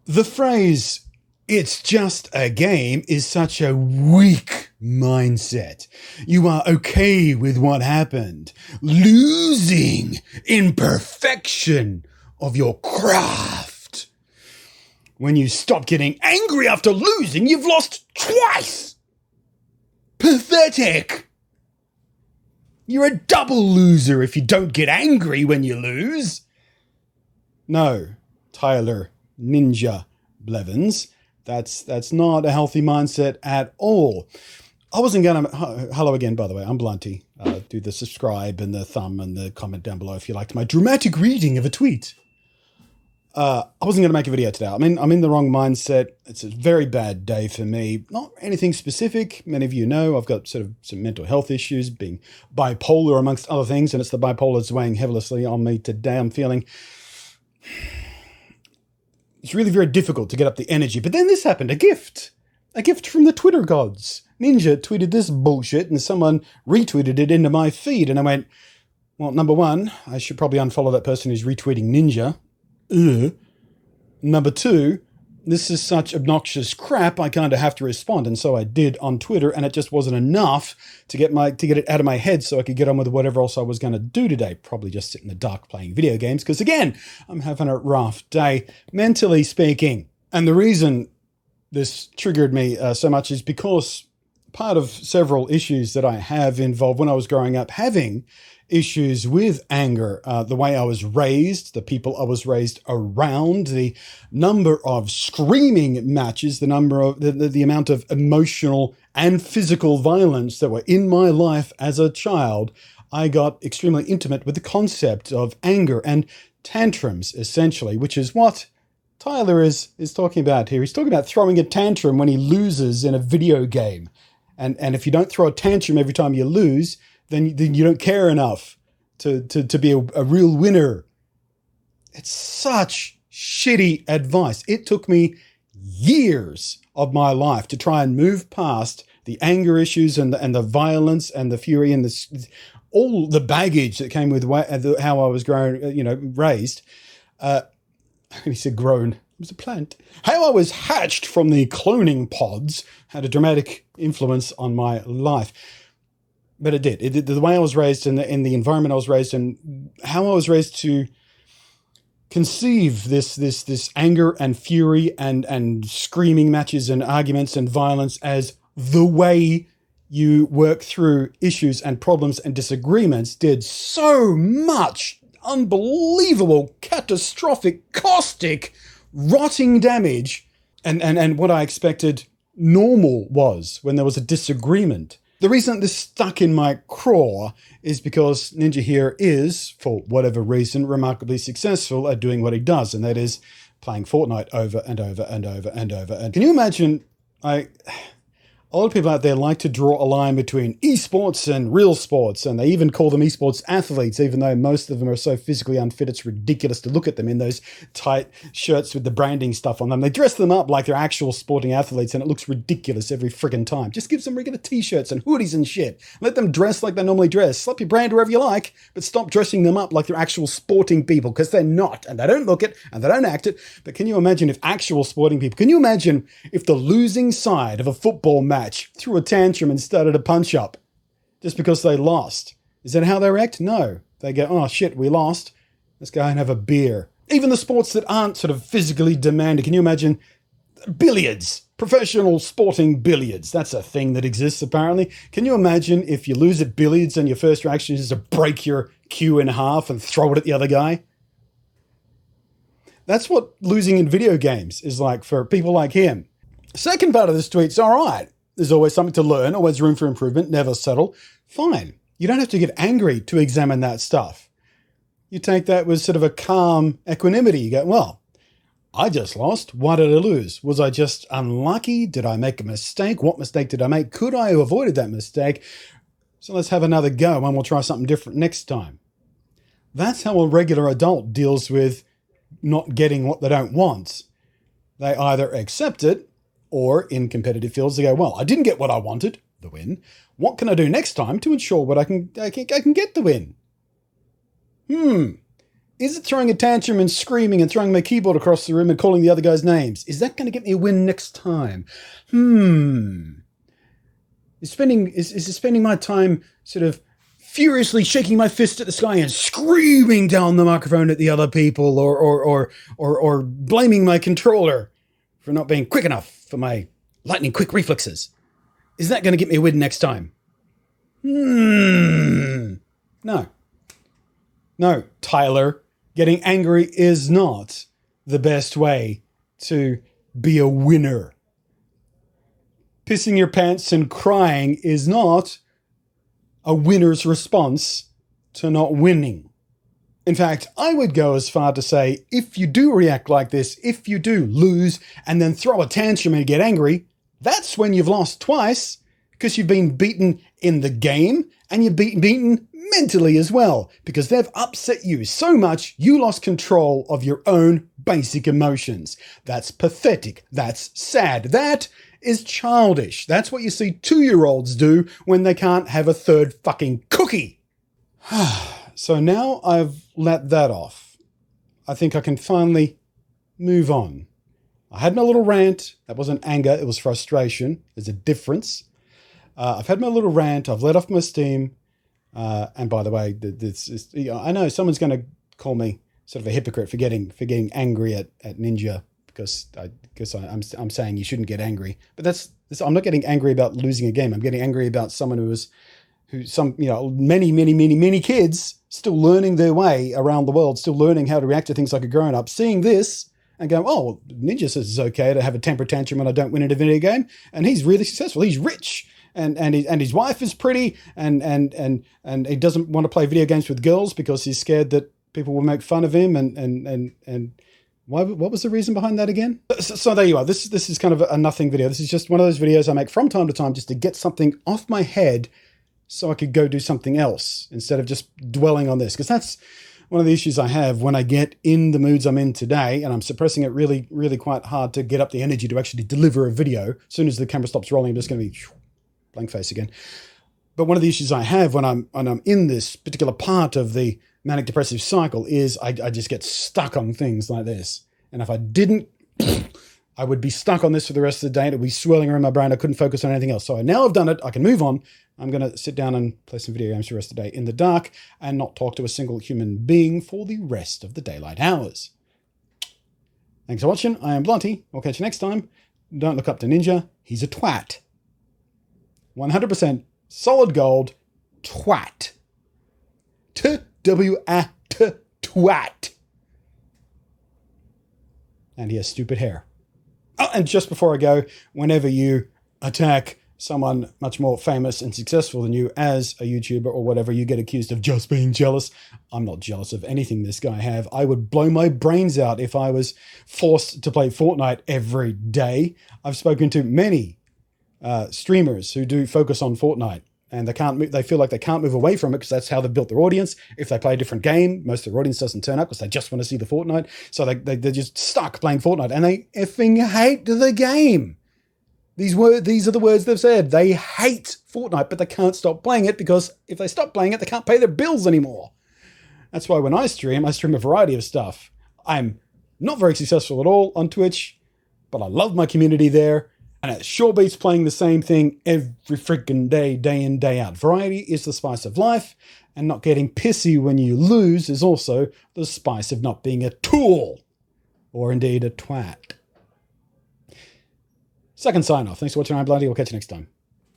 The phrase, "it's just a game," is such a weak mindset. You are okay with what happened, losing in perfection of your craft. When you stop getting angry after losing, you've lost twice. Pathetic. You're a double loser if you don't get angry when you lose. No, Tyler Ninja Blevins, that's not a healthy mindset at all. I wasn't going to... Hello again, by the way. I'm Blunty. Do the subscribe and the thumb and the comment down below if you liked my dramatic reading of a tweet. I wasn't going to make a video today. I'm in the wrong mindset. It's a very bad day for me. Not anything specific. Many of you know I've got sort of some mental health issues, being bipolar amongst other things, and it's the bipolar that's weighing heavily on me today. I'm feeling... It's really very difficult to get up the energy. But then this happened, a gift from the Twitter gods. Ninja tweeted this bullshit and someone retweeted it into my feed. And I went, well, number one, I should probably unfollow that person who's retweeting Ninja. Number two, this is such obnoxious crap, I kind of have to respond. And so I did on Twitter, and it just wasn't enough to get it out of my head so I could get on with whatever else I was going to do today. Probably just sit in the dark playing video games, because again, I'm having a rough day, mentally speaking. And the reason this triggered me so much is because part of several issues that I have involved when I was growing up having issues with anger, the way I was raised, the people I was raised around, the number of screaming matches, the number of the amount of emotional and physical violence that were in my life as a child. I got extremely intimate with the concept of anger and tantrums, essentially, which is what Tyler is talking about here. He's talking about throwing a tantrum when he loses in a video game. And if you don't throw a tantrum every time you lose, then you don't care enough to be a real winner. It's such shitty advice. It took me years of my life to try and move past the anger issues and the violence and the fury and all the baggage that came with how I was raised. He said grown. It was a plant. How I was hatched from the cloning pods had a dramatic influence on my life. But it did. The way I was raised and in the environment I was raised in, how I was raised to conceive this anger and fury and screaming matches and arguments and violence as the way you work through issues and problems and disagreements did so much unbelievable, catastrophic, caustic, rotting damage. And what I expected normal was when there was a disagreement. The reason this stuck in my craw is because Ninja here is, for whatever reason, remarkably successful at doing what he does, and that is playing Fortnite over and over and over and over. And can you imagine, a lot of people out there like to draw a line between esports and real sports, and they even call them esports athletes, even though most of them are so physically unfit, it's ridiculous to look at them in those tight shirts with the branding stuff on them. They dress them up like they're actual sporting athletes, and it looks ridiculous every friggin' time. Just give them regular t-shirts and hoodies and shit. Let them dress like they normally dress. Slap your brand wherever you like, but stop dressing them up like they're actual sporting people, because they're not, and they don't look it, and they don't act it. But can you imagine if actual sporting people, can you imagine if the losing side of a football match threw a tantrum and started a punch up just because they lost? Is that how they react? No. They go, oh shit, we lost. Let's go and have a beer. Even the sports that aren't sort of physically demanding. Can you imagine billiards? Professional sporting billiards. That's a thing that exists apparently. Can you imagine if you lose at billiards and your first reaction is to break your cue in half and throw it at the other guy? That's what losing in video games is like for people like him. Second part of this tweet's all right. There's always something to learn, always room for improvement, never settle. Fine. You don't have to get angry to examine that stuff. You take that with sort of a calm equanimity. You go, well, I just lost. Why did I lose? Was I just unlucky? Did I make a mistake? What mistake did I make? Could I have avoided that mistake? So let's have another go and we'll try something different next time. That's how a regular adult deals with not getting what they don't want. They either accept it, or in competitive fields, they go, well, I didn't get what I wanted, the win. What can I do next time to ensure what I can get the win? Is it throwing a tantrum and screaming and throwing my keyboard across the room and calling the other guys names? Is that going to get me a win next time? Is spending my time sort of furiously shaking my fist at the sky and screaming down the microphone at the other people, or blaming my controller for not being quick enough for my lightning quick reflexes? Is that going to get me a win next time? No. No, Tyler. Getting angry is not the best way to be a winner. Pissing your pants and crying is not a winner's response to not winning. In fact, I would go as far to say, if you do react like this, if you do lose and then throw a tantrum and get angry, that's when you've lost twice, because you've been beaten in the game and you've been beaten mentally as well, because they've upset you so much you lost control of your own basic emotions. That's pathetic. That's sad. That is childish. That's what you see 2-year-olds do when they can't have a third fucking cookie. So now I've let that off, I think I can finally move on. I had my little rant. That wasn't anger, it was frustration. There's a difference. I've had my little rant. I've let off my steam. And by the way, this is, I know someone's going to call me sort of a hypocrite for getting angry at Ninja because I'm saying you shouldn't get angry. But I'm not getting angry about losing a game. I'm getting angry about someone many kids still learning their way around the world, still learning how to react to things like a grown up, seeing this and going, oh, well, Ninja says it's okay to have a temper tantrum when I don't win at a video game, and he's really successful. He's rich. And his wife is pretty, and he doesn't want to play video games with girls because he's scared that people will make fun of him. And what was the reason behind that again? So there you are. This is kind of a nothing video. This is just one of those videos I make from time to time just to get something off my head so I could go do something else instead of just dwelling on this. Because that's one of the issues I have when I get in the moods I'm in today, and I'm suppressing it really, really quite hard to get up the energy to actually deliver a video. As soon as the camera stops rolling, I'm just going to be blank face again. But one of the issues I have when I'm in this particular part of the manic depressive cycle is I just get stuck on things like this. And if I didn't, I would be stuck on this for the rest of the day. It would be swirling around my brain. I couldn't focus on anything else. So now I've done it. I can move on. I'm going to sit down and play some video games for the rest of the day in the dark and not talk to a single human being for the rest of the daylight hours. Thanks for watching. I am Blunty. I'll catch you next time. Don't look up to Ninja. He's a twat. 100% solid gold twat. T-W-A-T, twat. And he has stupid hair. Oh, and just before I go, whenever you attack someone much more famous and successful than you as a YouTuber or whatever, you get accused of just being jealous. I'm not jealous of anything this guy have. I would blow my brains out if I was forced to play Fortnite every day. I've spoken to many streamers who do focus on Fortnite, and they feel like they can't move away from it because that's how they've built their audience. If they play a different game, most of their audience doesn't turn up because they just want to see the Fortnite. So they're just stuck playing Fortnite, and they effing hate the game. These are the words they've said. They hate Fortnite, but they can't stop playing it because if they stop playing it, they can't pay their bills anymore. That's why when I stream a variety of stuff. I'm not very successful at all on Twitch, but I love my community there. And it sure beats playing the same thing every freaking day, day in, day out. Variety is the spice of life, and not getting pissy when you lose is also the spice of not being a tool, or indeed a twat. Second sign off. Thanks for watching. I'm Blunty. We'll catch you next time.